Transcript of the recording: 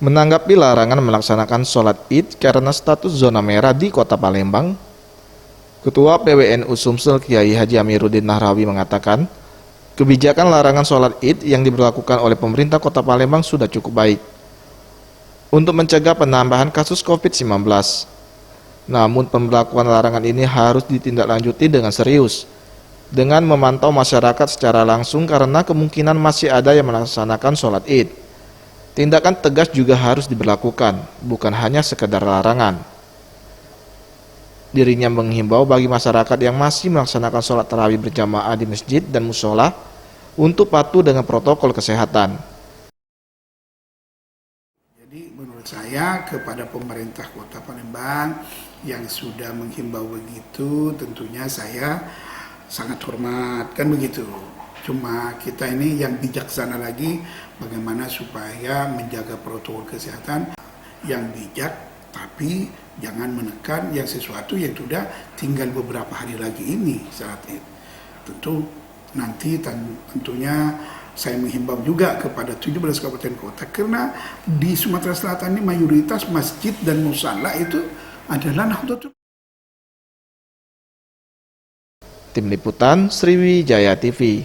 Menanggapi larangan melaksanakan sholat Id karena status zona merah di Kota Palembang, Ketua PWNU Sumsel Kiai Haji Amiruddin Nahrawi mengatakan, kebijakan larangan sholat Id yang diberlakukan oleh pemerintah Kota Palembang sudah cukup baik untuk mencegah penambahan kasus COVID-19. Namun pemberlakuan larangan ini harus ditindaklanjuti dengan serius, dengan memantau masyarakat secara langsung karena kemungkinan masih ada yang melaksanakan sholat Id. Tindakan tegas juga harus diberlakukan, bukan hanya sekedar larangan. Dirinya menghimbau bagi masyarakat yang masih melaksanakan sholat tarawih berjamaah di masjid dan musola untuk patuh dengan protokol kesehatan. Jadi menurut saya kepada pemerintah Kota Palembang yang sudah menghimbau begitu, tentunya saya sangat hormat, kan begitu. Cuma kita ini yang bijaksana lagi bagaimana supaya menjaga protokol kesehatan yang bijak, tapi jangan menekan yang sesuatu yang sudah tinggal beberapa hari lagi ini saat ini. Tentu nanti tentunya saya menghimbau juga kepada 17 kabupaten kota, karena di Sumatera Selatan ini mayoritas masjid dan musala itu adalah Nahdlatul. Tim Liputan Sriwijaya TV.